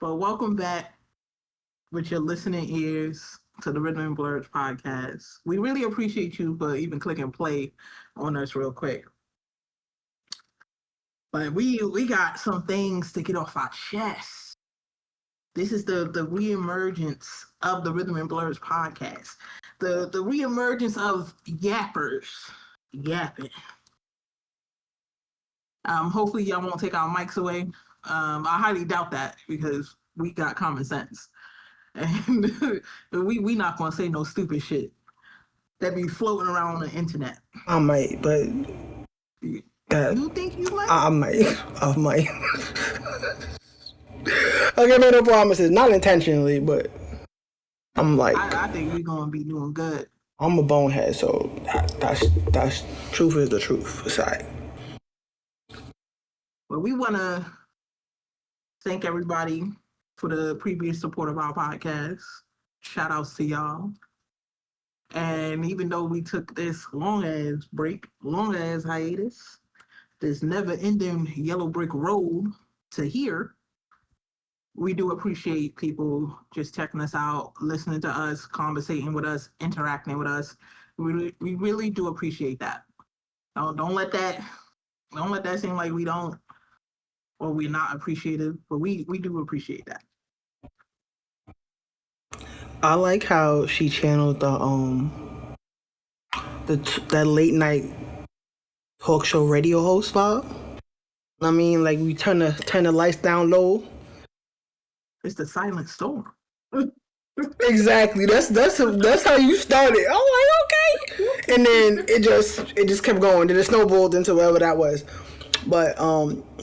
But welcome back with your listening ears to the Rhythm Blerds Podcast. We really appreciate you for even clicking play on us real quick. But we got some things to get off our chest. This is the re-emergence of the Rhythm and Blerds Podcast. The re-emergence of yappers yapping. Hopefully y'all won't take our mics away. I highly doubt that because we got common sense. And we not gonna say no stupid shit that be floating around on the internet. I might, but You think you might? I might. Okay, no promises. Not intentionally, but I'm like, I think we're gonna be doing good. I'm a bonehead, so that's truth is the truth aside. But we wanna thank everybody for the previous support of our podcast. Shout outs to y'all. And even though we took this long ass break, long ass hiatus, this never ending yellow brick road to here, we do appreciate people just checking us out, listening to us, conversating with us, interacting with us. We really do appreciate that. Don't let that seem like we don't or we're not appreciative, but we do appreciate that. I like how she channeled that late night talk show radio host vibe. I mean, like we turn the lights down low. It's the silent storm. Exactly. That's how you started. I'm like, okay, and then it just kept going. Then it snowballed into whatever that was. But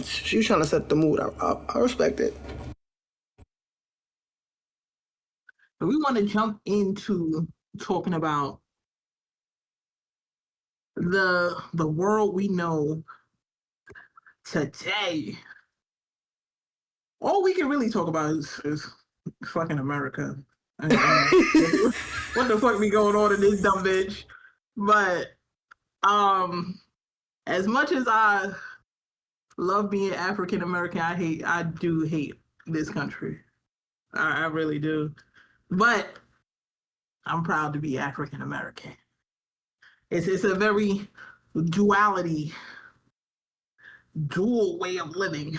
she was trying to set the mood. I respect it. We want to jump into talking about the world we know today. All we can really talk about is fucking America. What the fuck be going on in this dumb bitch? But as much as I love being African American, I do hate this country. I really do. But I'm proud to be African American. It's a very dual way of living.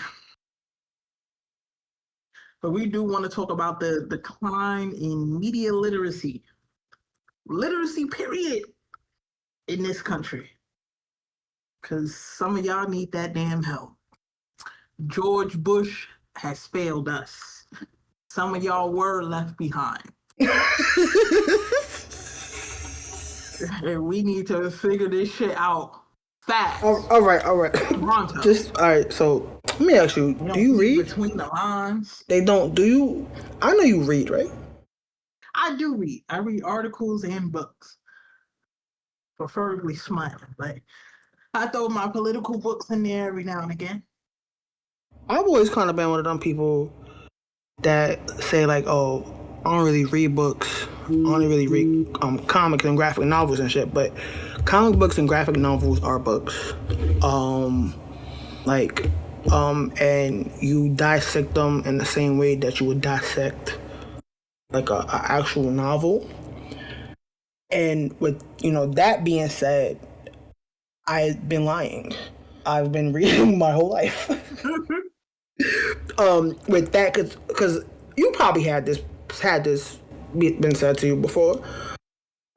But we do want to talk about the decline in media literacy period, in this country. Because some of y'all need that damn help. George Bush has failed us. Some of y'all were left behind. And we need to figure this shit out fast. All right. Toronto. All right. So let me ask you: do you read? Between the lines. They don't. Do you? I know you read, right? I do read. I read articles and books. Preferably smiling. Like I throw my political books in there every now and again. I've always kind of been one of them people that say like, oh, I don't really read books. I only really read comics and graphic novels and shit. But comic books and graphic novels are books. And you dissect them in the same way that you would dissect like a actual novel. And with that being said, I've been lying. I've been reading my whole life. With that, because you probably had this been said to you before.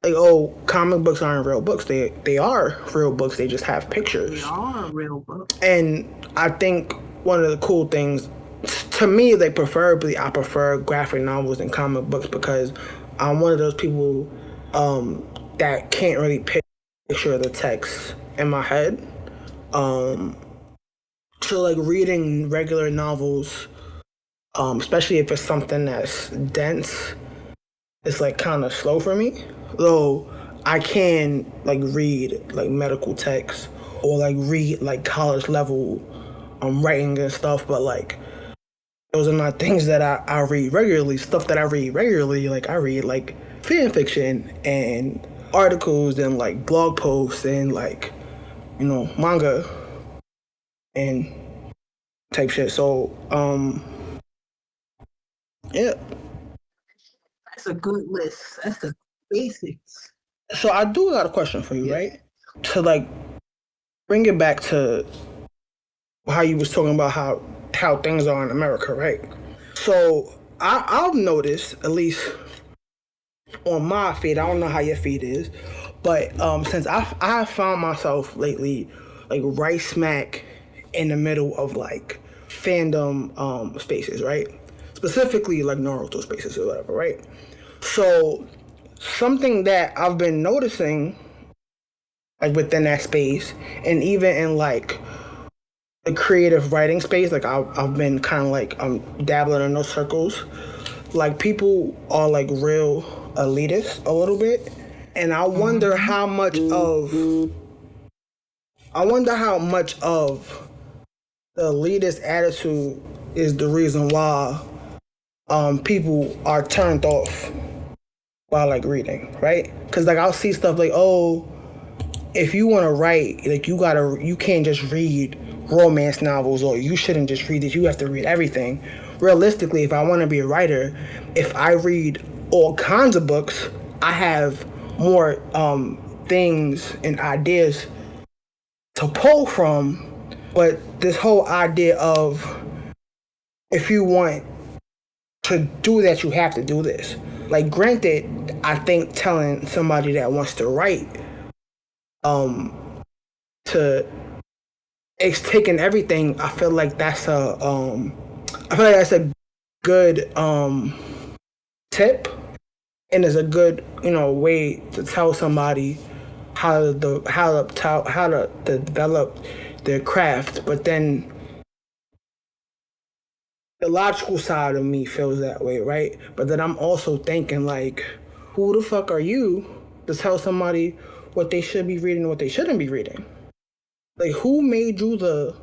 Like, oh, comic books aren't real books. They are real books. They just have pictures. They are real books. And I think one of the cool things, to me, I prefer graphic novels and comic books because I'm one of those people that can't really picture the text in my head. So like reading regular novels, especially if it's something that's dense, it's like kind of slow for me. Though I can like read like medical text or like read like college level writing and stuff, but like those are not things that I read regularly. Stuff that I read regularly, like I read like fan fiction and articles and like blog posts and like manga and type shit. So Yeah. That's a good list. That's the basics. So I do got a question for you, Yes. right? To like bring it back to how you was talking about how things are in America, right? So I've noticed, at least on my feed, I don't know how your feed is, but since I found myself lately like right smack in the middle of like fandom spaces, right? Specifically like Naruto spaces or whatever, right? So something that I've been noticing like within that space, and even in like the creative writing space, like I've been kind of like dabbling in those circles. Like people are like real elitist a little bit, and I wonder how much of the elitist attitude is the reason why people are turned off by like reading, right? Because like I'll see stuff like, oh, if you want to write, like you can't just read romance novels, or you shouldn't just read it. You have to read everything. Realistically, if I want to be a writer, if I read all kinds of books, I have more things and ideas to pull from. But this whole idea of if you want to do that, you have to do this. Like, granted, I think telling somebody that wants to write to it's taking everything, I feel like that's a good tip, and is a good way to tell somebody how to develop their craft. But then the logical side of me feels that way, right? But then I'm also thinking like, who the fuck are you to tell somebody what they should be reading and what they shouldn't be reading? Like, who made you the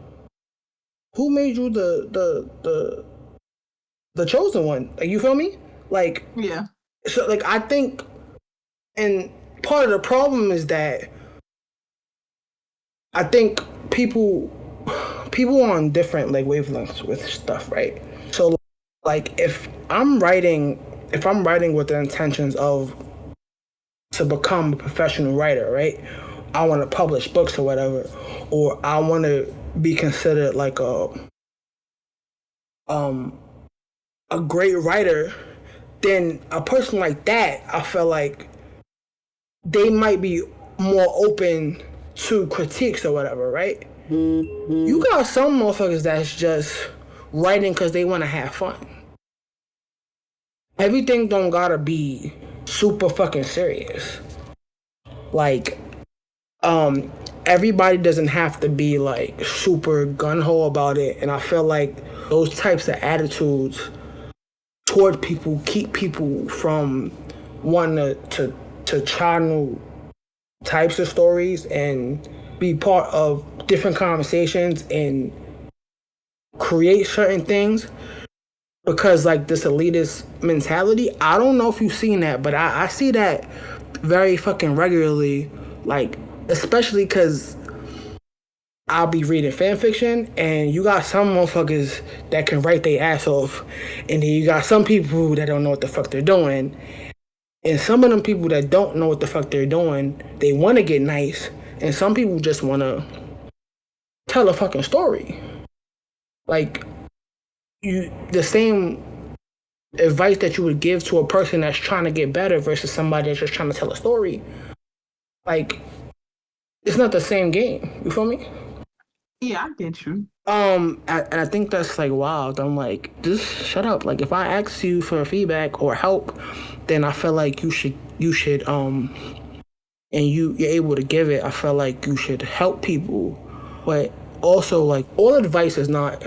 chosen one? Like, you feel me? Like, Yeah. so like I think, and part of the problem is that I think people are on different like wavelengths with stuff, right? So like if I'm writing with the intentions of to become a professional writer, right? I want to publish books or whatever, or I want to be considered like a great writer. Then a person like that, I feel like they might be more open to critiques or whatever, right? You got some motherfuckers that's just writing because they want to have fun. Everything don't gotta be super fucking serious. Like, everybody doesn't have to be like super gun-ho about it, and I feel like those types of attitudes toward people keep people from wanting to try new types of stories and be part of different conversations and create certain things. Because like this elitist mentality, I don't know if you've seen that, but I see that very fucking regularly. Like, especially because I'll be reading fan fiction, and you got some motherfuckers that can write their ass off, and then you got some people that don't know what the fuck they're doing. And some of them people that don't know what the fuck they're doing, they want to get nice, and some people just want to tell a fucking story. Like, the same advice that you would give to a person that's trying to get better versus somebody that's just trying to tell a story. Like, it's not the same game. You feel me? Yeah, I get you. And I think that's like wild. I'm like, just shut up. Like, if I ask you for feedback or help, then I feel like you should and you're able to give it. I feel like you should help people, but also like all advice is not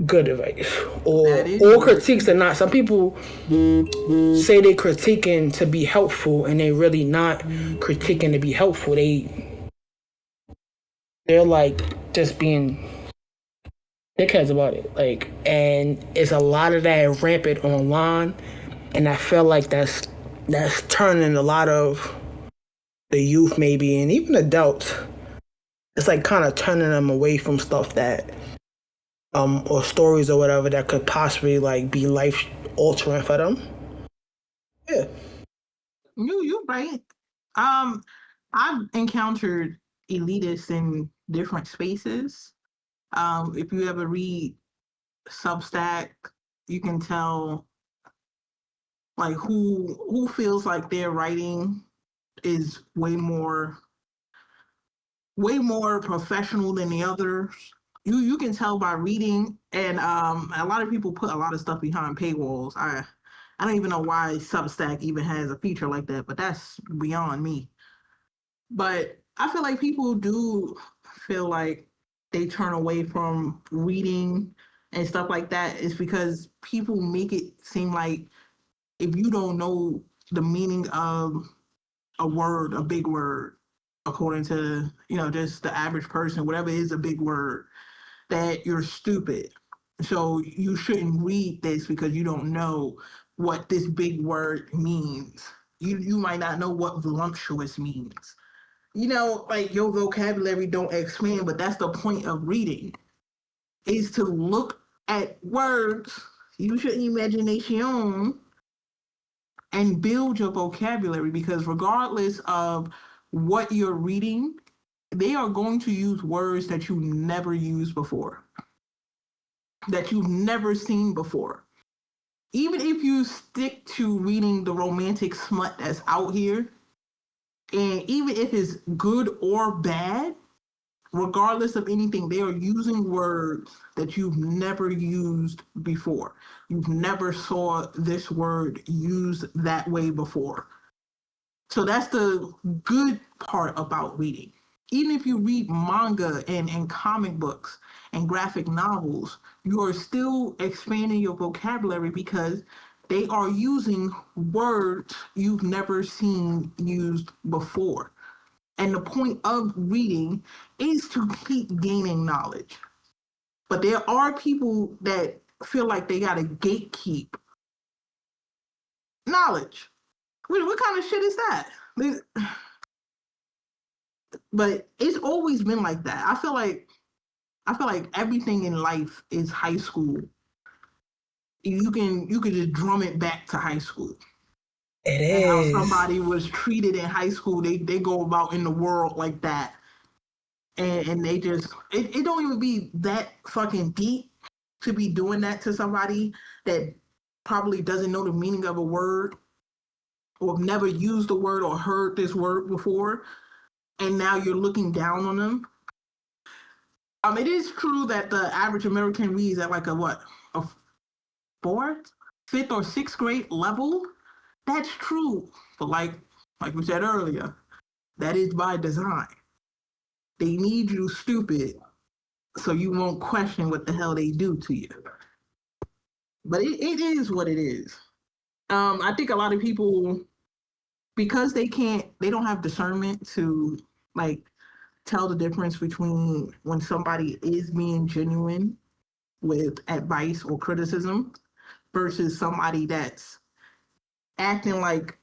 good advice, or critiques are not. Some people say they critiquing to be helpful, and they really not critiquing to be helpful. They're like just being dickheads about it. Like, and it's a lot of that rampant online, and I feel like that's turning a lot of the youth, maybe, and even adults. It's like kind of turning them away from stuff that or stories or whatever that could possibly like be life altering for them. Yeah. You right. I've encountered elitists in different spaces. If you ever read Substack, you can tell like who feels like their writing is way more professional than the others. You can tell by reading, and a lot of people put a lot of stuff behind paywalls. I don't even know why Substack even has a feature like that, but that's beyond me. But I feel like people do feel like they turn away from reading and stuff like that. It's because people make it seem like if you don't know the meaning of a word, a big word, according to, just the average person, whatever is a big word, that you're stupid. So you shouldn't read this because you don't know what this big word means. You might not know what voluptuous means. Like your vocabulary don't expand, but that's the point of reading, is to look at words, use your imagination, and build your vocabulary, because regardless of what you're reading, they are going to use words that you never used before, that you've never seen before. Even if you stick to reading the romantic smut that's out here, and even if it's good or bad, regardless of anything, they are using words that you've never used before. You've never saw this word used that way before. So that's the good part about reading. Even if you read manga and comic books and graphic novels, you are still expanding your vocabulary because they are using words you've never seen used before. And the point of reading is to keep gaining knowledge. But there are people that feel like they got to gatekeep knowledge. What kind of shit is that? But it's always been like that. I feel like everything in life is high school. You can just drum it back to high school. It And how is. somebody was treated in high school, they go about in the world like that. And they just it don't even be that fucking deep to be doing that to somebody that probably doesn't know the meaning of a word, or never used the word or heard this word before, and now you're looking down on them. It is true that the average American reads at like a fourth, fifth, or sixth grade level. That's true, but like we said earlier, that is by design. They need you stupid so you won't question what the hell they do to you. But it is what it is. I think a lot of people, because they don't have discernment to like tell the difference between when somebody is being genuine with advice or criticism versus somebody that's acting like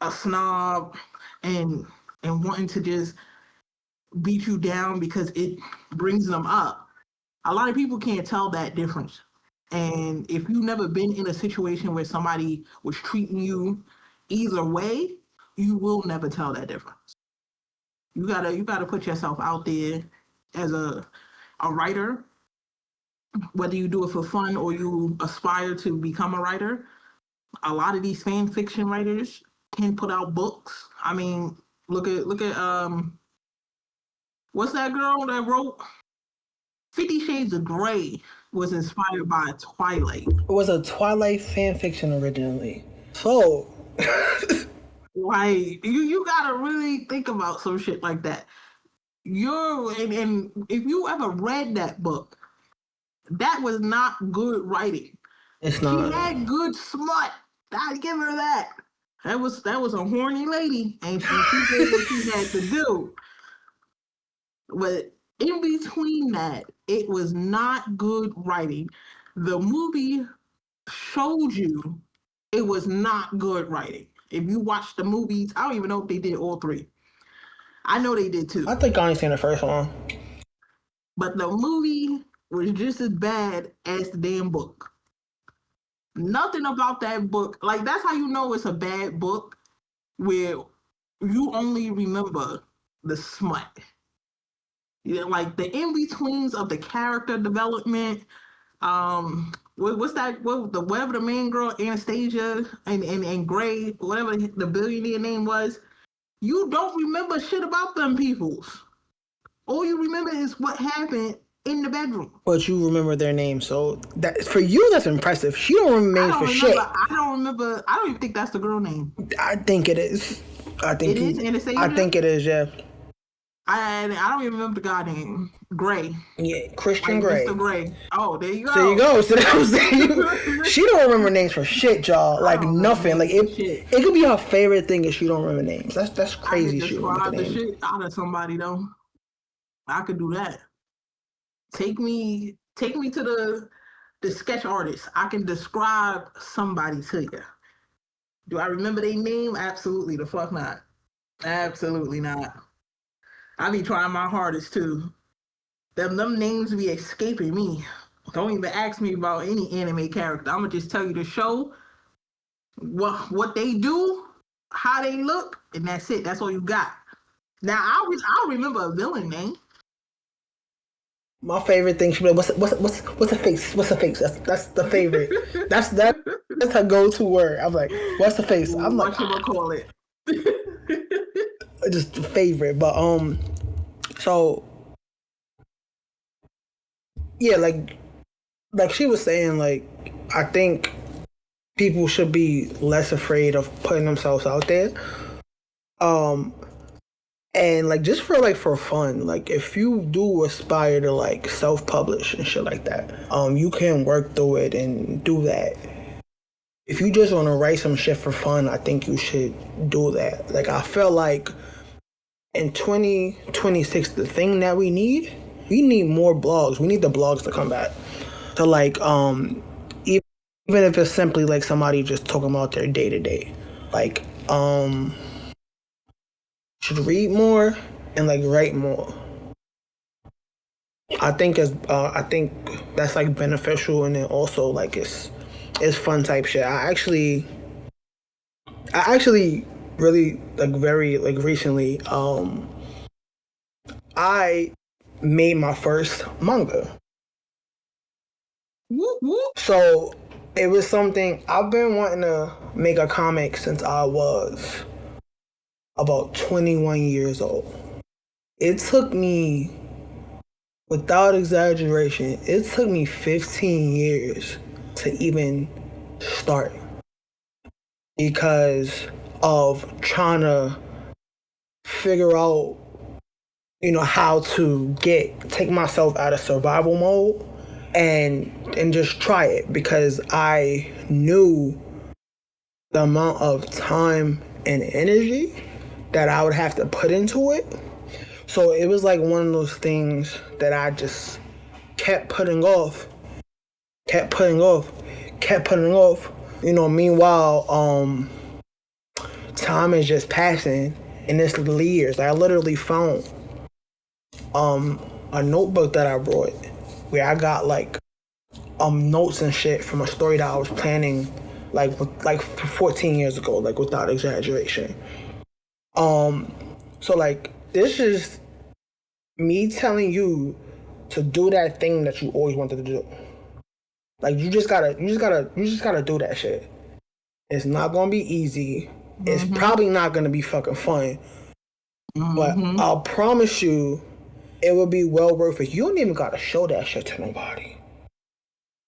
a snob and wanting to just beat you down because it brings them up. A lot of people can't tell that difference. And if you've never been in a situation where somebody was treating you either way, you will never tell that difference. You gotta put yourself out there as a writer, whether you do it for fun or you aspire to become a writer. A lot of these fan fiction writers can put out books. I mean, look at what's that girl that wrote 50 Shades of Grey was inspired by Twilight. It was a Twilight fan fiction originally. So, Like you gotta really think about some shit like that. And if you ever read that book, that was not good writing. it's She not. had good smut. I give her that. That was a horny lady, and she did what she had to do. But in between that, it was not good writing. The movie showed you it was not good writing. If you watch the movies, I don't even know if they did all three. I know they did too. I think I only seen the first one. But the movie was just as bad as the damn book. Nothing about that book. Like, that's how you know it's a bad book, where you only remember the smut. Yeah, like the in betweens of the character development. What's that? Whatever the main girl Anastasia and Gray, whatever the billionaire name was. You don't remember shit about them peoples. All you remember is what happened in the bedroom. But you remember their names, so that for you that's impressive. She don't remember names for shit. I don't remember. I don't even think that's the girl name. I think it is. I think it is Anastasia? I think it is. Yeah. I don't even remember the guy name. Gray. Yeah, Christian Gray. Mr. Gray. Oh, there you go. There you go. So that was she don't remember names for shit, y'all. Like nothing. Like it could be her favorite thing if she don't remember names. That's crazy. I could describe the shit out of somebody though. I could do that. Take me to the sketch artist. I can describe somebody to you. Do I remember their name? Absolutely the fuck not. Absolutely not. I be trying my hardest too. Them names be escaping me. Don't even ask me about any anime character. I'ma just tell you the show, what they do, how they look, and that's it. That's all you got. Now I'll remember a villain name. My favorite thing, she be like, what's the face? What's the face? That's the favorite. that's her go-to word. I'm like, what's the face? I'm like, what you call it? Just the favorite. But so yeah, like she was saying, like I think people should be less afraid of putting themselves out there. And like just for fun, like if you do aspire to like self-publish and shit like that, you can work through it and do that. If you just want to write some shit for fun, I think you should do that. Like I feel like in 2026, the thing that we need more blogs. We need the blogs to come back. So like even if it's simply like somebody just talking about their day to day, like should read more and like write more. I think that's like beneficial, and then also like it's fun type shit. I actually really like very like recently I made my first manga. Whoop, whoop. So it was something I've been wanting to make a comic since I was about 21 years old. It took me, without exaggeration, it took me 15 years to even start because of trying to figure out, how to take myself out of survival mode and just try it, because I knew the amount of time and energy that I would have to put into it. So it was like one of those things that I just kept putting off. Meanwhile, time is just passing and it's years. I literally found a notebook that I brought where I got like notes and shit from a story that I was planning like 14 years ago, like without exaggeration. So like this is me telling you to do that thing that you always wanted to do. Like you just gotta do that shit. It's not gonna be easy. Mm-hmm. It's probably not gonna be fucking fun. Mm-hmm. But I'll promise you it will be well worth it. You don't even gotta show that shit to nobody.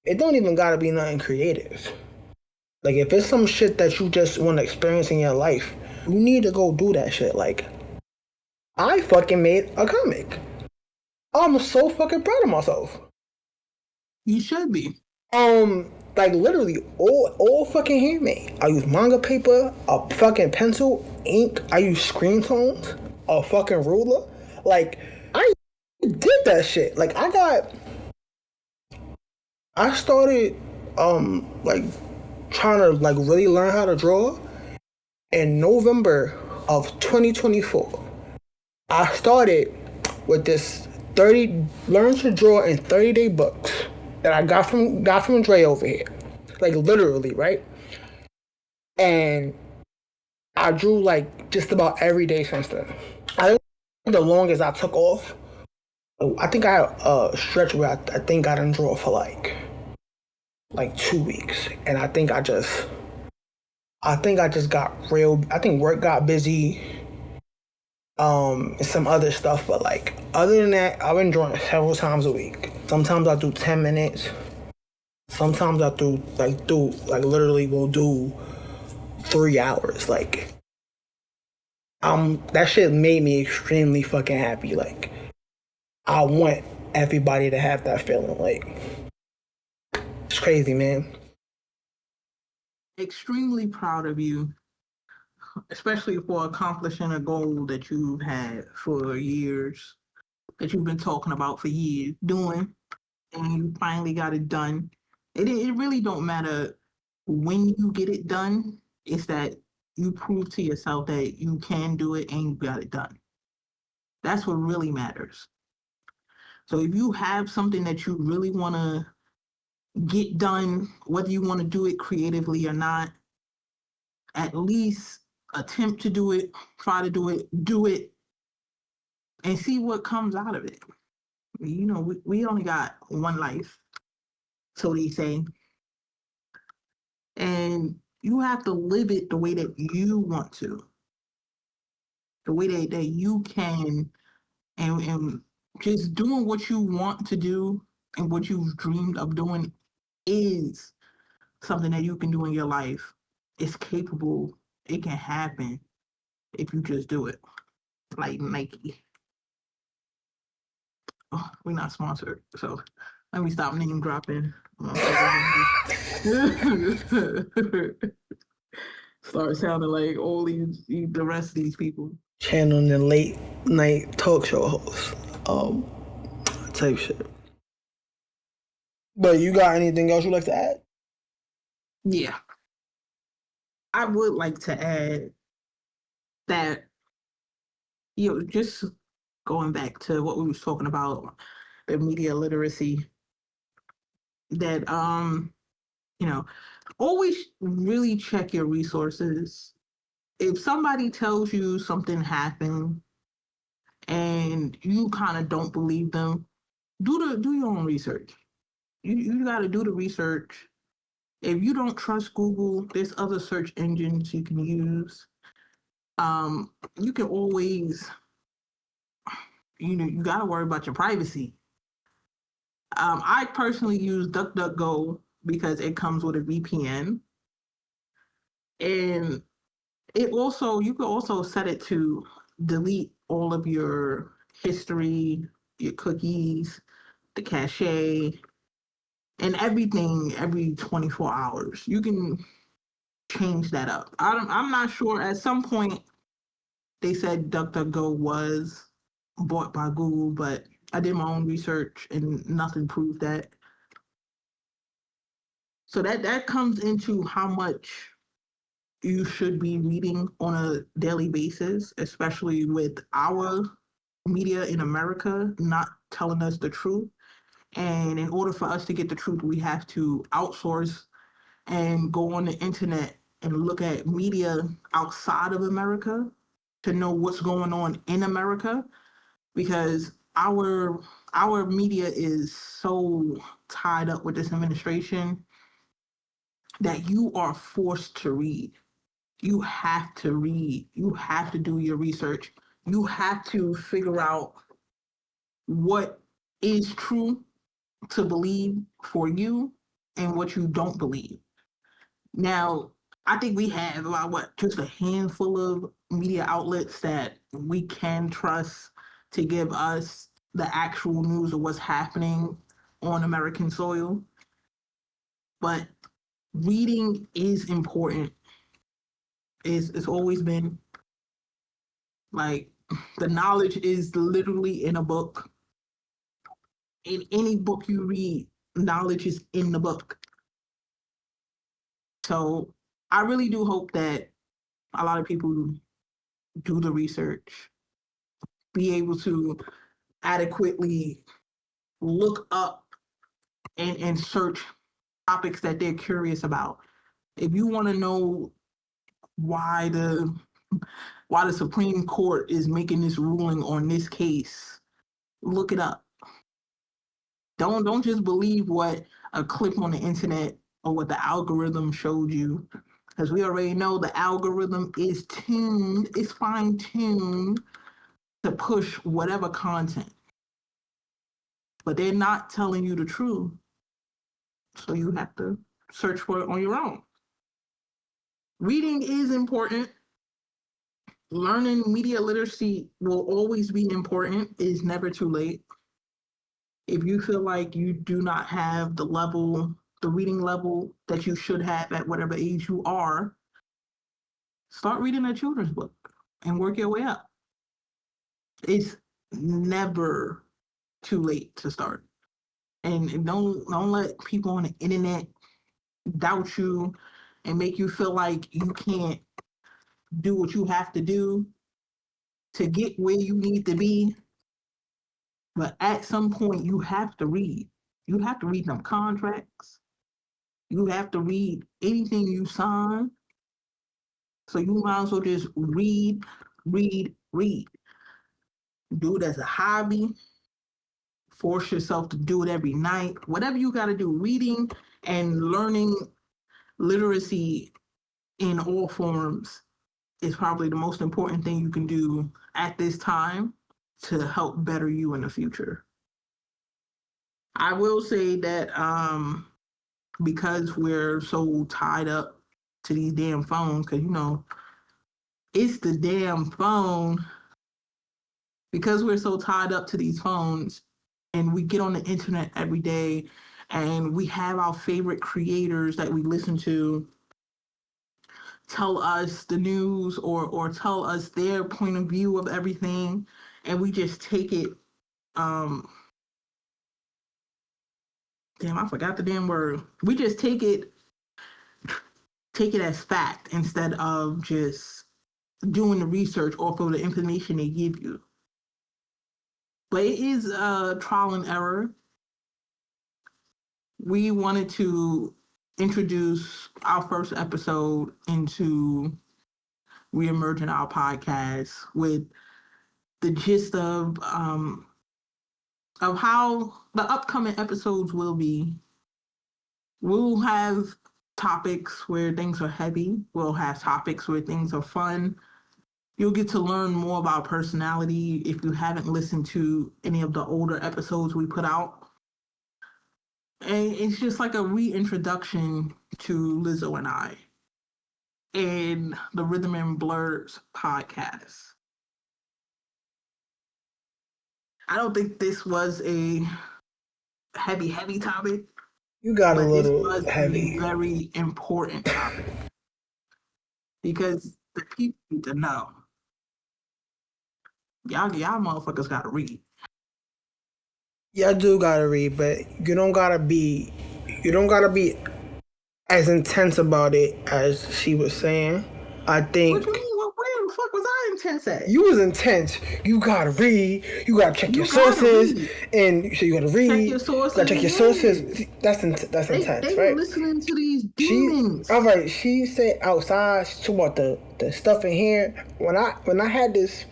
It don't even gotta be nothing creative. Like if it's some shit that you just want to experience in your life, you need to go do that shit. Like I fucking made a comic. I'm so fucking proud of myself. You should be. Like literally all fucking handmade. I use manga paper, a fucking pencil, ink. I use screen tones, a fucking ruler. Like I did that shit. Like I started like trying to like really learn how to draw in November of 2024. I started with this learn to draw in 30-day books that I got from Dre over here. like literally, right? And I drew like just about every day since then. I think the longest I took off, I think I had a stretch where I think I didn't draw for like 2 weeks, and I think I just got real. I think work got busy, and some other stuff. But like other than that, I've been drawing several times a week. Sometimes I do 10 minutes. Sometimes I do like literally will do 3 hours. Like that shit made me extremely fucking happy. Like I want everybody to have that feeling. Like it's crazy, man. Extremely proud of you, especially for accomplishing a goal that you've had for years, that you've been talking about for years, doing, and you finally got it done. It really don't matter when you get it done. It's that you prove to yourself that you can do it and you got it done. That's what really matters. So if you have something that you really want to get done, whether you want to do it creatively or not, at least attempt to do it, try to do it, and see what comes out of it. You know, we only got one life, so they say. And you have to live it the way that you want to, the way that you can, and just doing what you want to do and what you've dreamed of doing is something that you can do in your life. It's capable, it can happen if you just do it. Like Nike. Oh, we're not sponsored, so let me stop name dropping. Start sounding like all the rest of these people. Channeling the late night talk show host, type shit. But you got anything else you'd like to add? Yeah, I would like to add that, just going back to what we was talking about, the media literacy, that you know, always really check your resources. If somebody tells you something happened and you kind of don't believe them, do your own research. You got to do the research. If you don't trust Google, there's other search engines you can use. You can always, you got to worry about your privacy. I personally use DuckDuckGo because it comes with a VPN, and you can also set it to delete all of your history, your cookies, the cache, and everything every 24 hours. You can change that up. I'm not sure. At some point, they said DuckDuckGo was bought by Google, but I did my own research and nothing proved that. So that comes into how much you should be reading on a daily basis, especially with our media in America not telling us the truth. And in order for us to get the truth, we have to outsource and go on the internet and look at media outside of America to know what's going on in America, because our media is so tied up with this administration that you are forced to read. You have to read. You have to do your research. You have to figure out what is true to believe for you and what you don't believe. Now, I think we have about just a handful of media outlets that we can trust to give us the actual news of what's happening on American soil. But reading is important. It's always been. Like, the knowledge is literally in a book. In any book you read, knowledge is in the book. So I really do hope that a lot of people do the research, be able to adequately look up and search topics that they're curious about. If you want to know why the Supreme Court is making this ruling on this case, look it up. Don't just believe what a clip on the internet or what the algorithm showed you, because we already know the algorithm is fine-tuned to push whatever content, but they're not telling you the truth, so you have to search for it on your own. Reading is important. Learning media literacy will always be important. It's never too late. If you feel like you do not have the reading level that you should have at whatever age you are, start reading a children's book and work your way up. It's never too late to start. And don't let people on the internet doubt you and make you feel like you can't do what you have to do to get where you need to be. But at some point, you have to read. You have to read them contracts. You have to read anything you sign. So you might as well just read. Do it as a hobby. Force yourself to do it every night. Whatever you got to do, reading and learning literacy in all forms is probably the most important thing you can do at this time to help better you in the future. I will say that because we're so tied up to these damn phones, because it's the damn phone. Because we're so tied up to these phones and we get on the internet every day and we have our favorite creators that we listen to tell us the news or tell us their point of view of everything, and we just take it I forgot the damn word. We just take it as fact instead of just doing the research off of the information they give you. But it is a trial and error. We wanted to introduce our first episode into Re-Emergence, our podcast, with the gist of how the upcoming episodes will be. We'll have topics where things are heavy. We'll have topics where things are fun. You'll get to learn more about personality if you haven't listened to any of the older episodes we put out. And it's just like a reintroduction to Lizzo and I in the Rhythm Blerds Podcast. I don't think this was a heavy topic. You got a little this was heavy. A very important topic because the people need to know. Y'all motherfuckers gotta read. Y'all do gotta read, but you don't gotta be as intense about it as she was saying. I think. What you mean? Where the fuck was I intense at? You was intense. You gotta read. You gotta check your sources, and so you gotta read. Check your sources. You gotta check your sources. That's intense, they right? Listening to these demons. All right. She said outside. She talked about the stuff in here. When I had this,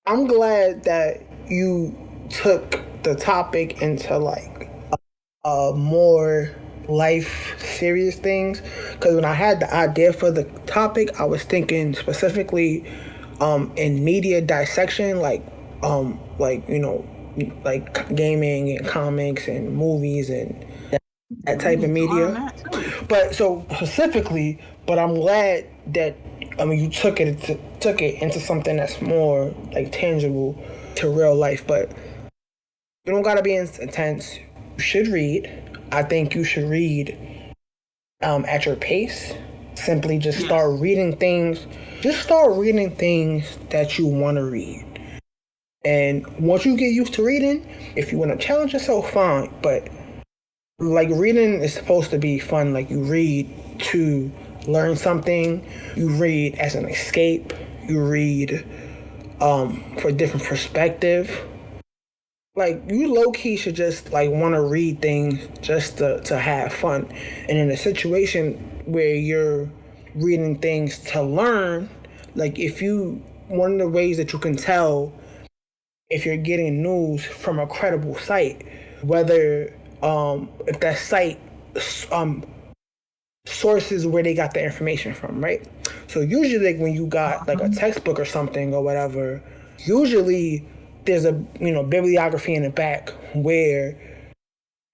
I'm glad that you took the topic into like more life serious things, because when I had the idea for the topic, I was thinking specifically in media dissection, like gaming and comics and movies and that type of media. But so specifically, but I'm glad that you took it into something that's more like tangible to real life. But you don't gotta be intense. You should read. I think you should read at your pace. Simply just start reading things. Just start reading things that you want to read. And once you get used to reading, if you want to challenge yourself, fine. But like reading is supposed to be fun. Like you read to learn something. You read as an escape. You read for a different perspective. like you low key should just like want to read things just to have fun, and in a situation where you're reading things to learn, like if you one of the ways that you can tell if you're getting news from a credible site, whether if that site um sources where they got the information from, right? So usually, like when you got like a textbook or something or whatever, usually there's a bibliography in the back where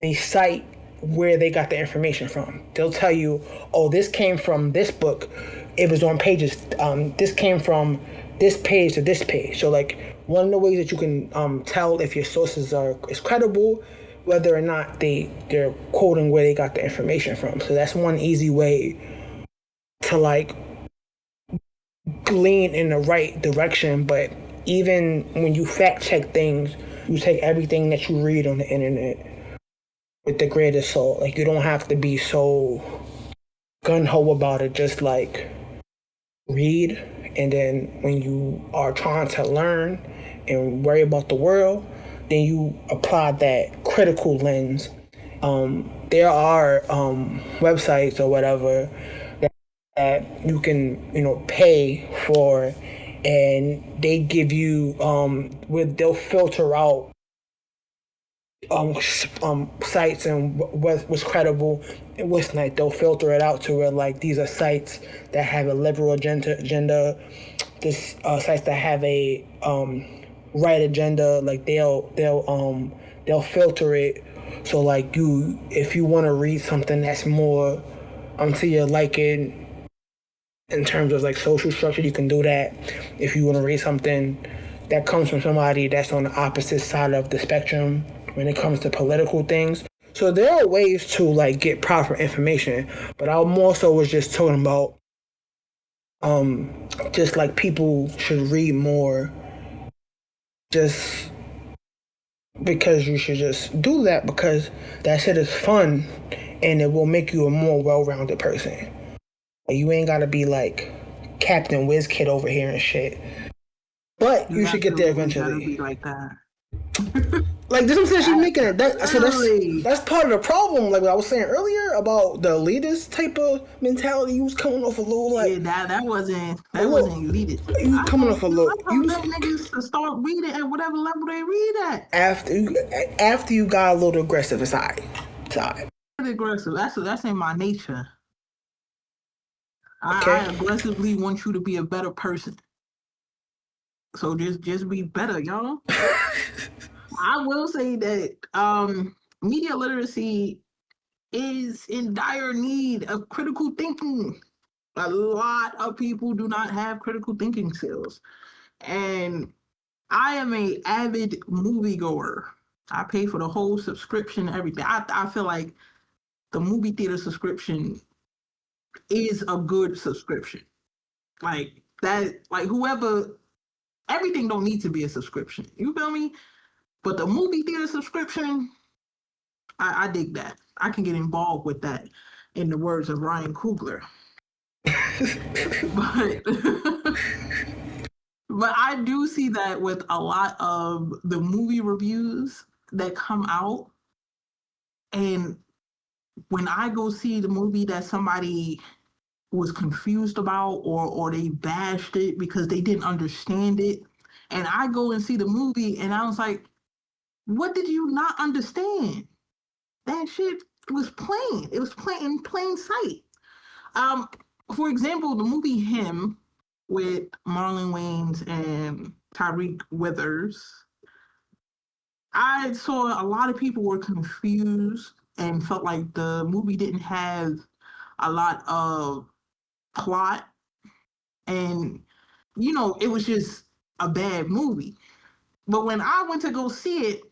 they cite where they got the information from. They'll tell you, oh, this came from this book. It was on pages. This came from this page to this page. So like one of the ways that you can tell if your sources is credible, whether or not they're quoting where they got the information from. So that's one easy way to like lean in the right direction. But even when you fact check things, you take everything that you read on the internet with the greatest salt. Like you don't have to be so gun ho about it. Just like read, and then when you are trying to learn and worry about the world, then you apply that critical lens. There are websites or whatever that you can pay for, and they give you where they'll filter out sites and what's credible and what's not. They'll filter it out to where like these are sites that have a liberal agenda, this sites that have a right agenda. Like they'll filter it. So like if you want to read something that's more to your liking in terms of like social structure, you can do that. If you want to read something that comes from somebody that's on the opposite side of the spectrum when it comes to political things. So there are ways to like get proper information, but I more so was just talking about just like people should read more, just because you should just do that, because that shit is fun and it will make you a more well-rounded person. You ain't gotta be like Captain Whiz Kid over here and shit. But you should get there eventually. Be like that. Like this, I'm saying she's making it. That's part of the problem. Like what I was saying earlier about the elitist type of mentality. You was coming off a little like that wasn't elitist. You was coming off a little. You them niggas to start reading at whatever level they read at. After you got a little aggressive, it's alright. Aggressive. That's in my nature. I aggressively want you to be a better person. So just be better, y'all. I will say that media literacy is in dire need of critical thinking. A lot of people do not have critical thinking skills. And I am an avid moviegoer. I pay for the whole subscription, everything. I feel like the movie theater subscription is a good subscription. Like that, like whoever, everything don't need to be a subscription. You feel me? But the movie theater subscription, I dig that. I can get involved with that, in the words of Ryan Coogler. But I do see that with a lot of the movie reviews that come out. And when I go see the movie that somebody was confused about, or they bashed it because they didn't understand it, and I go and see the movie and I was like, what did you not understand? That shit was plain. It was plain in plain sight. For example, the movie Him with Marlon Wayans and Tyreek Withers. I saw a lot of people were confused and felt like the movie didn't have a lot of plot, and it was just a bad movie. But when I went to go see it,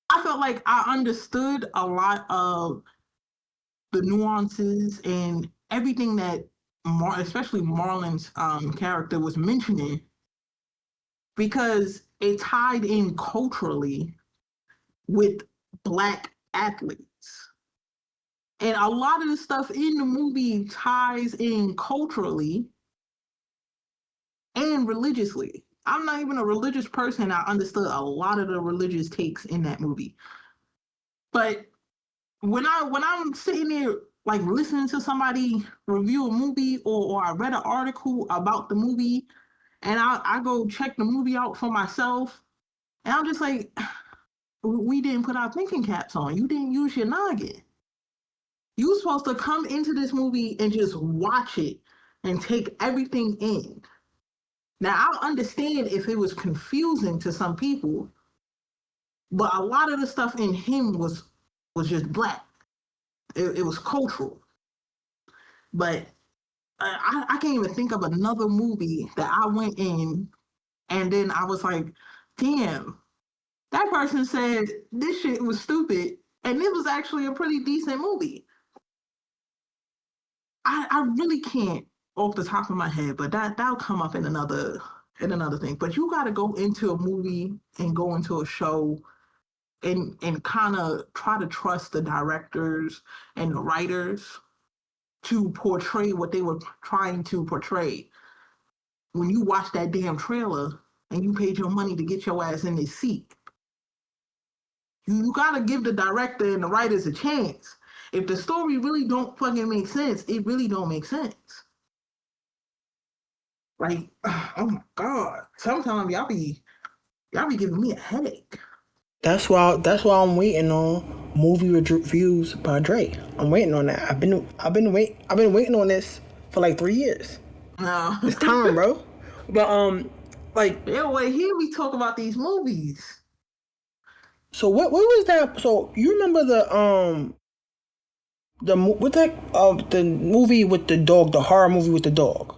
I felt like I understood a lot of the nuances and everything that especially Marlon's character was mentioning, because it tied in culturally with Black athletes. And a lot of the stuff in the movie ties in culturally and religiously. I'm not even a religious person. I understood a lot of the religious takes in that movie. But when I'm sitting there like listening to somebody review a movie, or I read an article about the movie, and I go check the movie out for myself, and I'm just like, we didn't put our thinking caps on. You didn't use your noggin. You were supposed to come into this movie and just watch it and take everything in. Now, I understand if it was confusing to some people, but a lot of the stuff in him was just black. It was cultural. But I can't even think of another movie that I went in and then I was like, damn, that person said this shit was stupid, and it was actually a pretty decent movie. I really can't off the top of my head, but that'll come up in another thing. But you got to go into a movie and go into a show and kind of try to trust the directors and the writers to portray what they were trying to portray. When you watch that damn trailer and you paid your money to get your ass in this seat, you gotta give the director and the writers a chance. If the story really don't fucking make sense, it really don't make sense. Like, oh my god, sometimes y'all be giving me a headache. That's why I'm waiting on movie reviews by Dre. I'm waiting on that. I've been waiting on this for like 3 years. No, It's time, bro. But like, yeah, wait, here we talk about these movies. so what was that? So you remember the movie with the dog, the horror movie with the dog?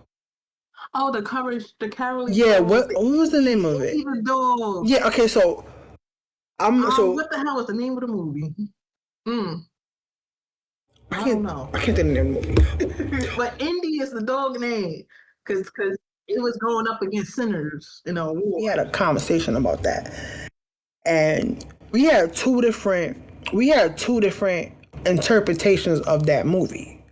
Oh, the coverage, the Carol. Yeah, what was the name of it? The dog. Yeah, okay, so what the hell was the name of the movie? I don't know. I can't think of the name of the movie. But Indy is the dog name, because it was going up against sinners in a war. We had a conversation about that, and we had two different interpretations of that movie.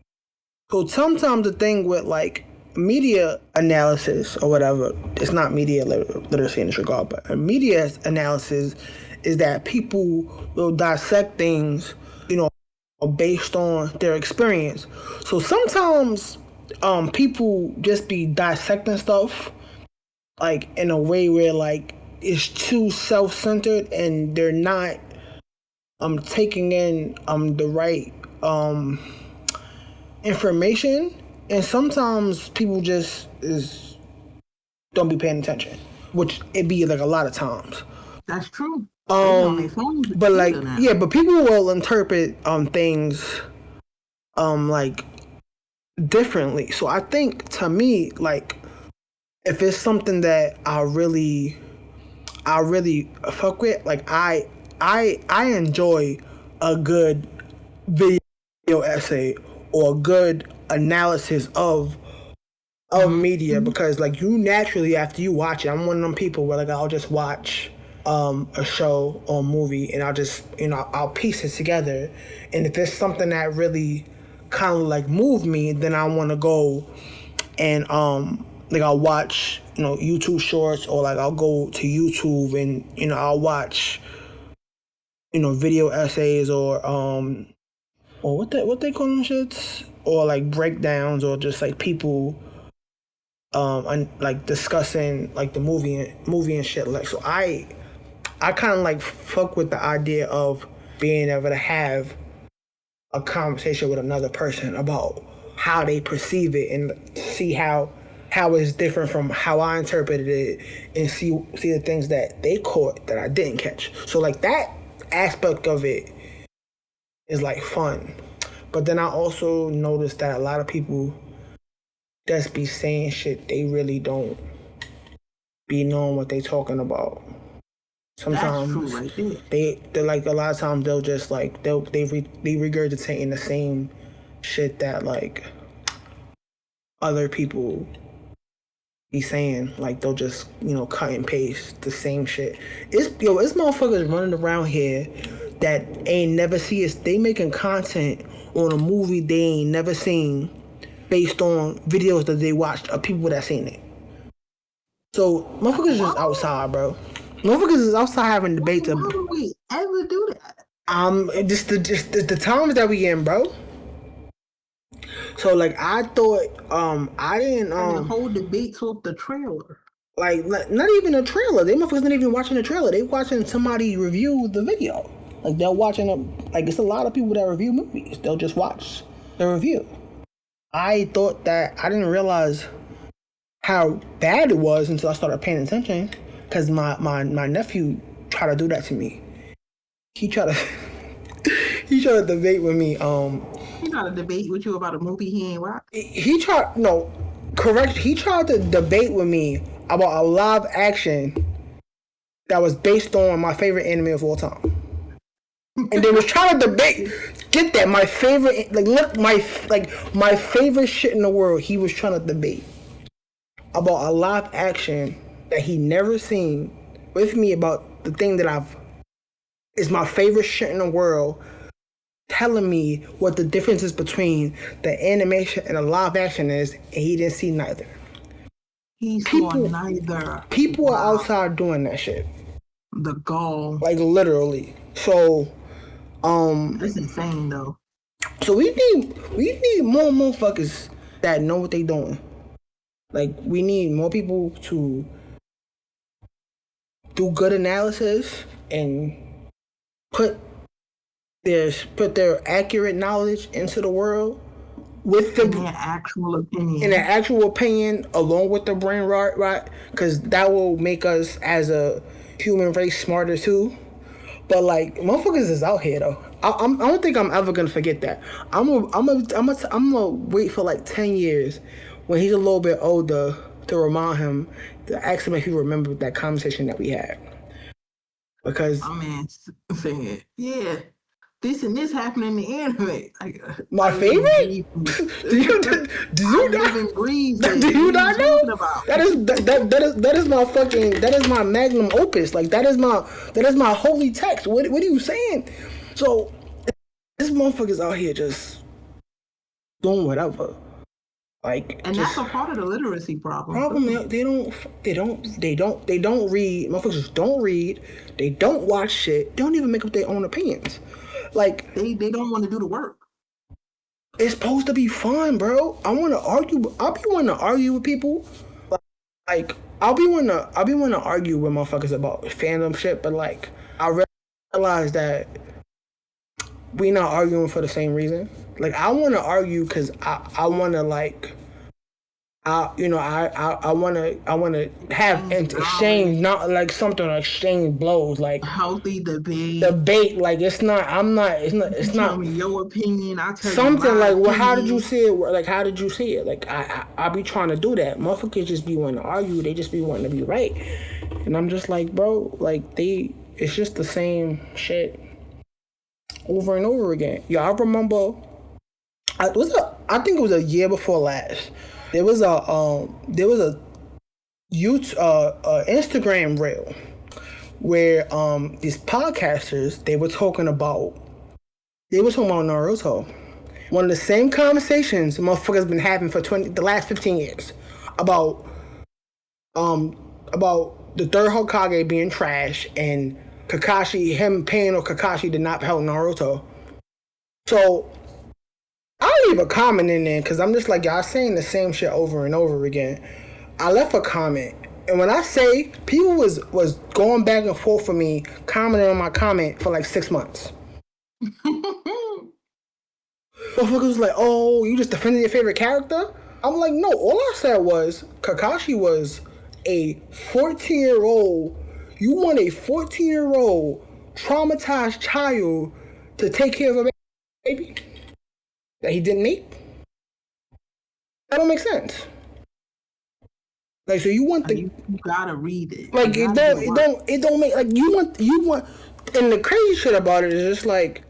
So sometimes the thing with like media analysis or whatever, it's not media literacy in this regard, but media analysis is that people will dissect things, based on their experience. So sometimes people just be dissecting stuff like in a way where like it's too self-centered and they're not taking in the right information, and sometimes people just don't be paying attention, which it be like a lot of times. That's true. But like, yeah, but people will interpret things like differently. So I think, to me, like, if it's something that I really fuck with, like I enjoy a good video essay or a good analysis of media, because like you naturally, after you watch it, I'm one of them people where like I'll just watch a show or a movie and I'll just I'll piece it together, and if it's something that really kind of like moved me, then I want to go and like I'll watch YouTube shorts, or like I'll go to YouTube and I'll watch video essays, or what they call them shits, or like breakdowns, or just like people like discussing like the movie and shit. Like, so I kind of like fuck with the idea of being able to have a conversation with another person about how they perceive it, and see how it's different from how I interpreted it, and see the things that they caught that I didn't catch. So like that aspect of it is like fun. But then I also noticed that a lot of people just be saying shit they really don't be knowing what they talking about. Sometimes that's true, right there. They're like, a lot of times they'll just like they regurgitating the same shit that like other people be saying. Like they'll just cut and paste the same shit. It's motherfuckers running around here that ain't never see us. They making content on a movie they ain't never seen, based on videos that they watched of people that seen it. So motherfuckers is just outside, bro. Motherfuckers is outside having debates. Why would we ever do that? Just the times that we in, bro. So like I thought, I didn't The whole debates off the trailer. like not even a trailer. They motherfuckers not even watching the trailer. They watching somebody review the video. Like they're watching like it's a lot of people that review movies. They'll just watch the review. I thought that I didn't realize how bad it was until I started paying attention. Cause my nephew tried to do that to me. He tried to debate with me. He tried to debate with you about a movie he ain't watched. He tried to debate with me about a live action that was based on my favorite anime of all time. And they was trying to debate. Get that, my favorite, my favorite shit in the world. He was trying to debate about a live action that he never seen with me about the thing that is my favorite shit in the world. Telling me what the difference is between the animation and the live action is, and he didn't see neither. He saw neither. People are outside doing that shit. The gall. Like literally. So, that's insane though. So we need more motherfuckers that know what they doing. Like we need more people to do good analysis and put their accurate knowledge into the world with their actual opinion. In their actual opinion, along with the brain rot, right? Because that will make us as a human race smarter too. But like motherfuckers is out here though. I don't think I'm ever gonna forget that. I'm gonna wait for like 10 years when he's a little bit older to remind him, to ask him if he remembered that conversation that we had. Because my man saying, yeah, this and this happened in the anime. Like, my favorite? Do you not know? That is my fucking, that is my magnum opus. Like that is my holy text. What are you saying? So this motherfucker's out here just doing whatever. Like, and that's a part of the literacy problem. They don't read. Motherfuckers don't read. They don't watch shit. They don't even make up their own opinions. Like they don't want to do the work. It's supposed to be fun, bro. I want to argue. I'll be wanting to argue with people. Like I'll be wanting to argue with motherfuckers about fandom shit. But like I realize that we not arguing for the same reason. Like I want to argue because I want to like. I want to have exchange, not like something like exchange blows, like healthy debate. Like it's not Tell me your opinion. I tell something you like, opinion. Well, how did you see it? Like, how did you see it? Like, I be trying to do that. Motherfuckers just be wanting to argue. They just be wanting to be right, and I'm just like, bro, like it's just the same shit over and over again. Y'all remember? I think it was a year before last. There was a Instagram reel where these podcasters they were talking about Naruto. One of the same conversations motherfuckers been having for the last 15 years about the third Hokage being trash and Pain or Kakashi did not help Naruto. So I leave a comment in there because I'm just like, y'all saying the same shit over and over again. I left a comment. And when I say people was going back and forth with me, commenting on my comment for like 6 months. Motherfuckers was like, oh, you just defended your favorite character? I'm like, no, all I said was Kakashi was a 14-year-old. You want a 14-year-old traumatized child to take care of a baby that he didn't need? That don't make sense. Like, so you want you gotta read it. Like it don't make like you want and the crazy shit about it is just like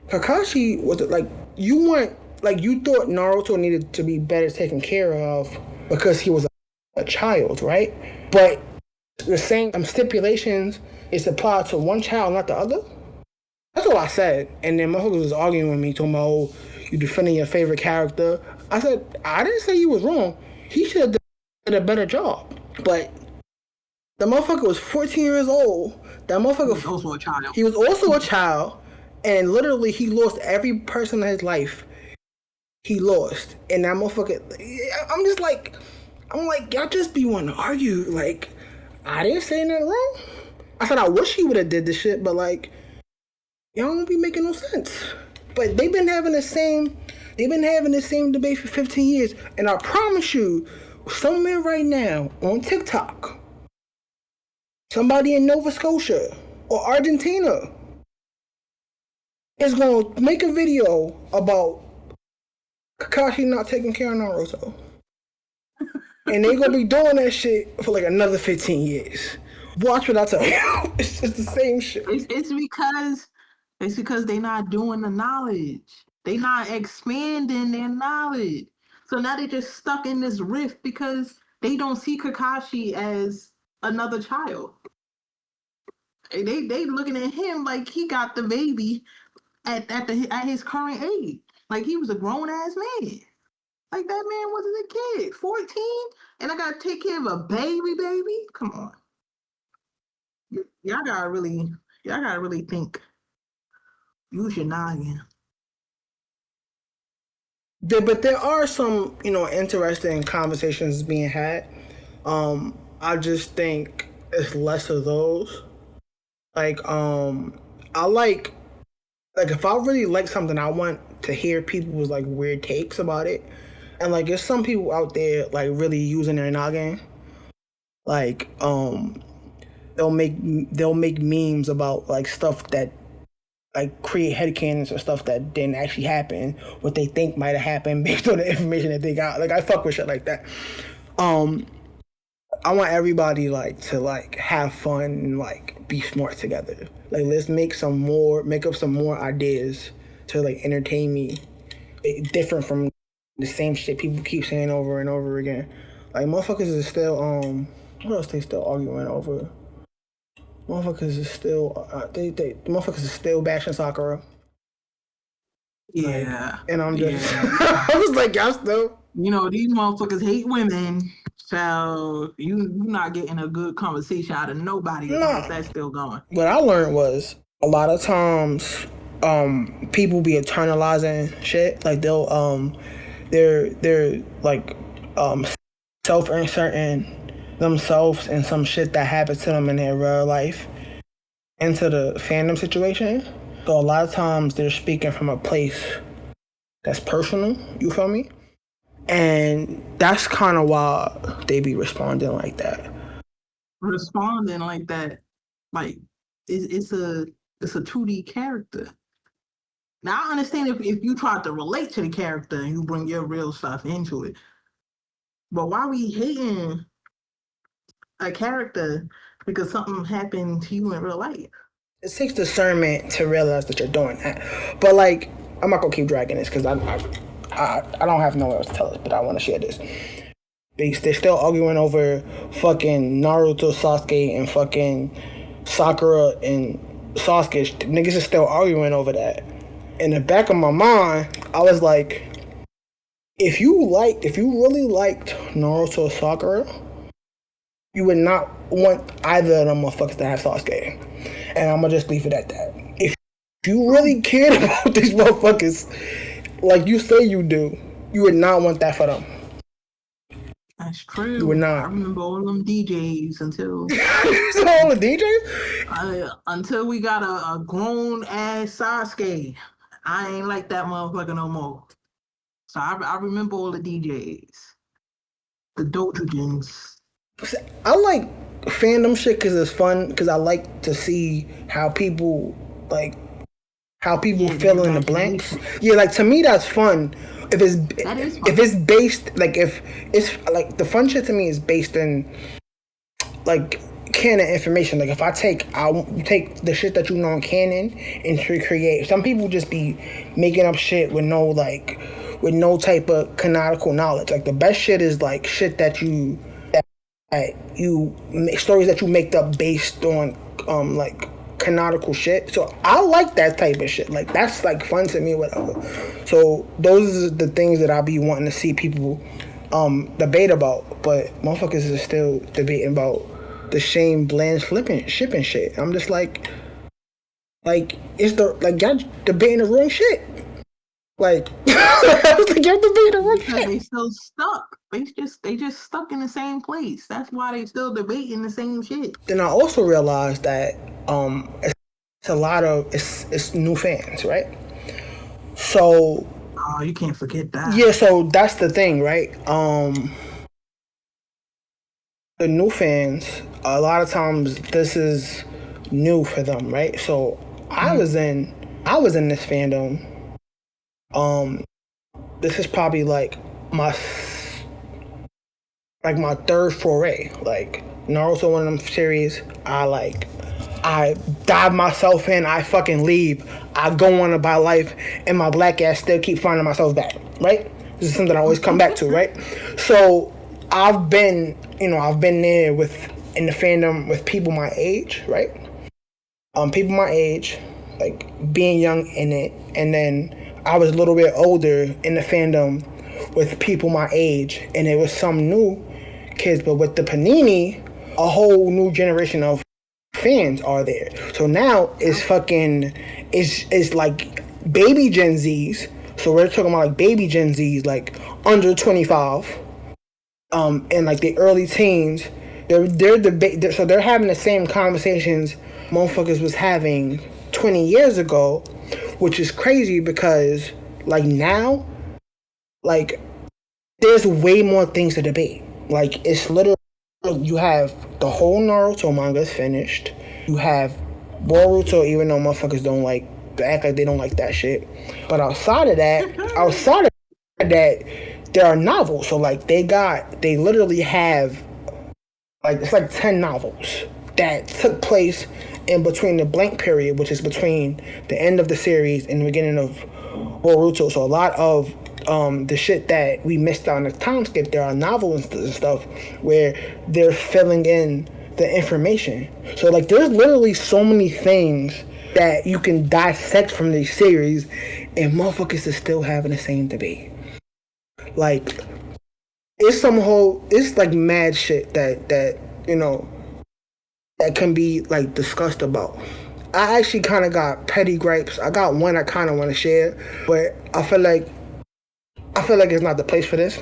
Kakashi was like you thought Naruto needed to be better taken care of because he was a child, right? But the same stipulations is applied to one child, not the other. That's what I said. And then motherfuckers was arguing with me, talking about, oh, you defending your favorite character. I said, I didn't say you was wrong. He should have done a better job. But The motherfucker was 14 years old. That motherfucker was also a child. He was also a child, and literally he lost every person in his life. He lost, and that motherfucker. I'm like, y'all just be wanting to argue. Like, I didn't say nothing wrong. I said I wish he would have did this shit, but like, y'all don't be making no sense. But they've been having the same debate for 15 years, and I promise you, somewhere right now on TikTok, somebody in Nova Scotia or Argentina is gonna make a video about Kakashi not taking care of Naruto. And they gonna be doing that shit for like another 15 years. Watch what I tell you. It's just the same shit. It's because they not doing the knowledge. They not expanding their knowledge. So now they're just stuck in this rift because they don't see Kakashi as another child. They looking at him like he got the baby at his current age. Like he was a grown ass man. Like that man wasn't a kid. 14? And I gotta take care of a baby? Come on. Y'all gotta really think. Use your noggin. But there are some, interesting conversations being had. I just think it's less of those. Like, I like if I really like something, I want to hear people's like weird takes about it. And like, there's some people out there like really using their noggin. Like, they'll make memes about like stuff that like create headcanons or stuff that didn't actually happen, what they think might have happened based on the information that they got. Like, I fuck with shit like that. I want everybody like to like have fun and like be smart together. Like, let's make up some more ideas to like entertain me, different from the same shit people keep saying over and over again. Like, motherfuckers is still what else they still arguing over? Motherfuckers is still motherfuckers is still bashing Sakura. Yeah. Like, and I'm just I was like, y'all still. These motherfuckers hate women. So you not getting a good conversation out of nobody if that's still going. What I learned was a lot of times people be eternalizing shit. Like they're like self-inserting themselves and some shit that happens to them in their real life into the fandom situation. So a lot of times they're speaking from a place that's personal, you feel me? And that's kind of why they be responding like that. Like it's a 2D character. Now I understand if you try to relate to the character and you bring your real stuff into it. But why we hating a character because something happened to you in real life? It takes discernment to realize that you're doing that. But like, I'm not gonna keep dragging this because I don't have no one else to tell us, but I want to share this. They're still arguing over fucking Naruto, Sasuke, and fucking Sakura and Sasuke. Niggas are still arguing over that. In the back of my mind, I was like, if you really liked Naruto or Sakura, you would not want either of them motherfuckers to have Sasuke. And I'm gonna just leave it at that. If you really cared about these motherfuckers, like you say you do, you would not want that for them. That's true. You would not. I remember all them DJs until... all the DJs? Until we got a grown-ass Sasuke. I ain't like that motherfucker no more. So I remember all the DJs. The doujins. I like fandom shit because it's fun, because I like to see how people fill in the blanks. Yeah, like to me that's fun. If it's based, like if it's like the fun shit to me is based in like canon information. Like if I'll take the shit that you know in canon and recreate. Some people just be making up shit with no type of canonical knowledge. Like the best shit is like shit that you stories that you make up based on like canonical shit. So I like that type of shit. Like that's like fun to me, whatever. So those are the things that I be wanting to see people debate about. But motherfuckers is still debating about the Shane Bland shipping shit. I'm just like it's y'all debating the wrong shit. Like, I was like, y'all debating the wrong shit. They still stuck. They just stuck in the same place. That's why they still debating the same shit. Then I also realized that it's a lot of it's new fans, right? So you can't forget that. Yeah, so that's the thing, right? The new fans, a lot of times this is new for them, right? So I was in this fandom. This is probably like my third foray. Like Naruto, one of them series, I dive myself in, I fucking leave, I go on about life, and my black ass still keep finding myself back, right? This is something I always come back to, right? So I've been there in the fandom with people my age, right? People my age, like being young in it, and then I was a little bit older in the fandom with people my age, and it was some new kids, but with the Panini, a whole new generation of fans are there. So now it's like baby Gen Zs. So we're talking about like baby Gen Zs, like under 25, and like the early teens. So they're having the same conversations motherfuckers was having 20 years ago, which is crazy because like now, like there's way more things to debate. Like it's literally, you have the whole Naruto manga is finished. You have Boruto, even though motherfuckers don't act like they don't like that shit. But outside of that, there are novels. So like they literally have it's like 10 novels that took place in between the blank period, which is between the end of the series and the beginning of Boruto. So a lot of the shit that we missed on the time skip, there are novels and stuff where they're filling in the information. So like there's literally so many things that you can dissect from these series, and motherfuckers is still having the same debate. Like it's like mad shit that you know that can be like discussed about. I actually kind of got petty gripes. I got one I kind of want to share, but I feel like it's not the place for this.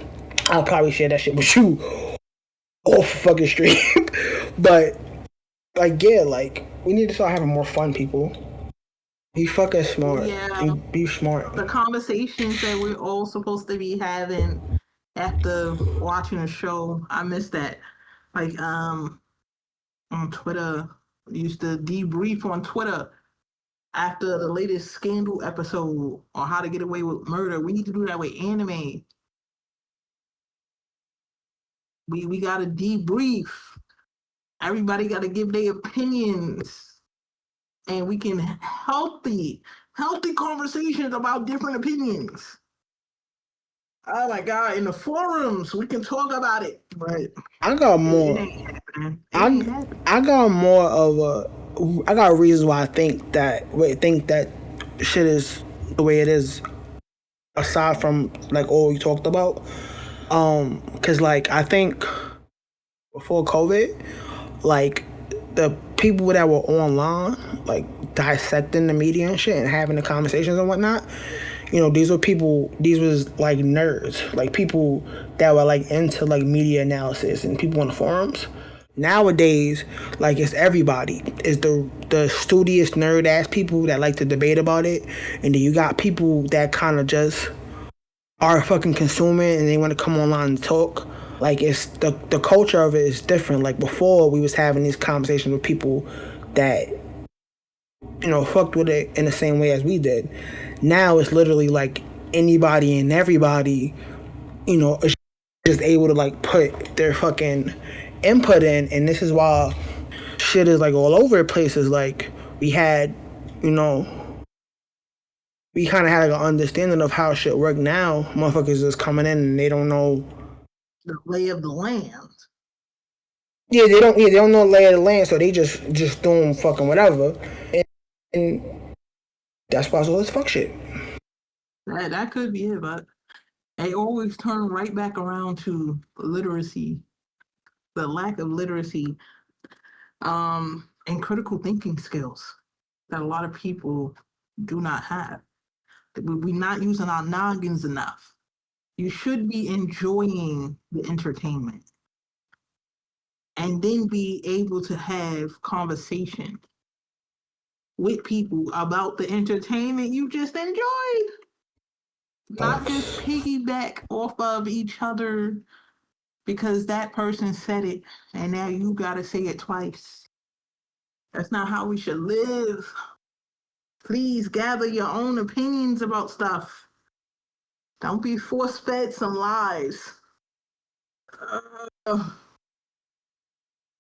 I'll probably share that shit with you off fucking stream. But like yeah, like we need to start having more fun, people. Be fucking smart. Yeah. Be smart. The conversations that we're all supposed to be having after watching a show, I miss that. Like on Twitter, we used to debrief on Twitter after the latest scandal episode or How to Get Away with Murder. We need to do that with anime. We gotta debrief. Everybody gotta give their opinions, and we can healthy conversations about different opinions. Oh my god! In the forums, we can talk about it. But I got more. I got more of a. I got reasons why I think that shit is the way it is. Aside from like all we talked about, cause like I think before COVID, like the people that were online, like dissecting the media and shit and having the conversations and whatnot, you know, these was like nerds, like people that were like into like media analysis and people on the forums. Nowadays, like it's everybody. It's the studious nerd ass people that like to debate about it, and then you got people that kind of just are fucking consuming and they want to come online and talk. Like it's the culture of it is different. Like before, we was having these conversations with people that, you know, fucked with it in the same way as we did. Now it's literally like anybody and everybody, you know, is just able to like put their fucking input in, and this is why shit is like all over the place. Is like we had, you know, we kind of had like an understanding of how shit work. Now motherfuckers is coming in and they don't know the lay of the land. Yeah, they don't know the lay of the land, so they just doing fucking whatever, and that's why all this fuck shit. That could be it, but they always turn right back around to literacy. The lack of literacy. and critical thinking skills that a lot of people do not have. We're not using our noggins enough. You should be enjoying the entertainment and then be able to have conversation with people about the entertainment you just enjoyed. Not just piggyback off of each other because that person said it and now you gotta say it twice. That's not how we should live. Please gather your own opinions about stuff. Don't be force fed some lies.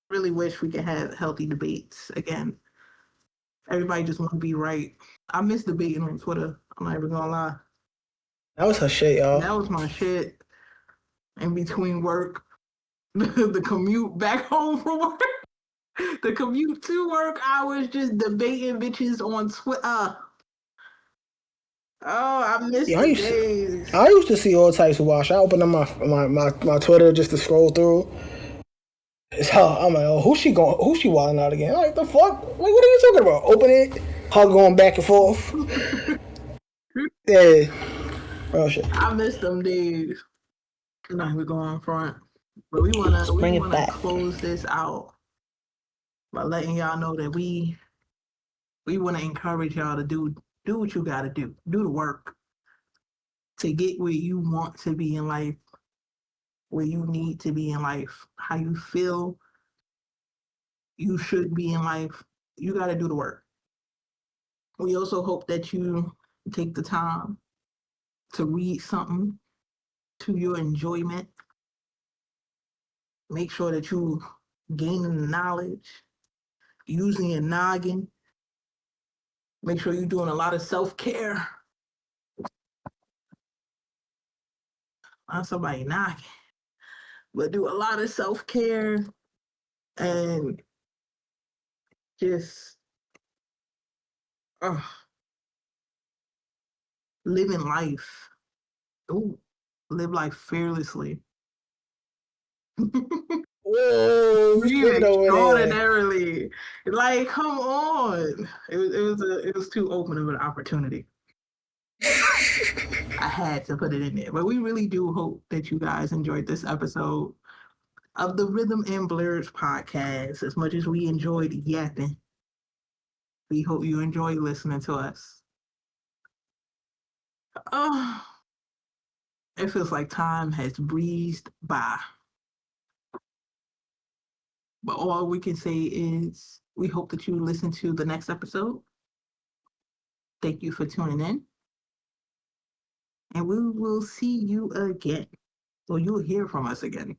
Really wish we could have healthy debates again. Everybody just want to be right. I miss debating on Twitter. I'm not even gonna lie. That was her shit, y'all. That was my shit. In between work, the commute back home from work, the commute to work, I was just debating bitches on Twitter. Oh, I miss the days. I used to see all types of wash. I opened up my Twitter just to scroll through. It's her. I'm like, oh, who's she wilding out again? I'm like, the fuck? Like, what are you talking about? Open it, her going back and forth. Yeah. Oh shit. I miss them days. No, we're going front. But we wanna close this out by letting y'all know that we wanna encourage y'all to do what you gotta do. Do the work to get where you want to be in life, where you need to be in life, how you feel you should be in life. You gotta do the work. We also hope that you take the time to read something to your enjoyment. Make sure that you gaining knowledge, using your noggin. Make sure you're doing a lot of self-care. Not somebody knocking, but do a lot of self-care and just living life. Ooh, live life fearlessly. Whoa, extraordinarily. Like, come on. It was too open of an opportunity. I had to put it in there. But we really do hope that you guys enjoyed this episode of the Rhythm Blerds Podcast as much as we enjoyed yapping. We hope you enjoy listening to us. Oh, it feels like time has breezed by. But all we can say is we hope that you listen to the next episode. Thank you for tuning in. And we will see you again. Or you'll hear from us again.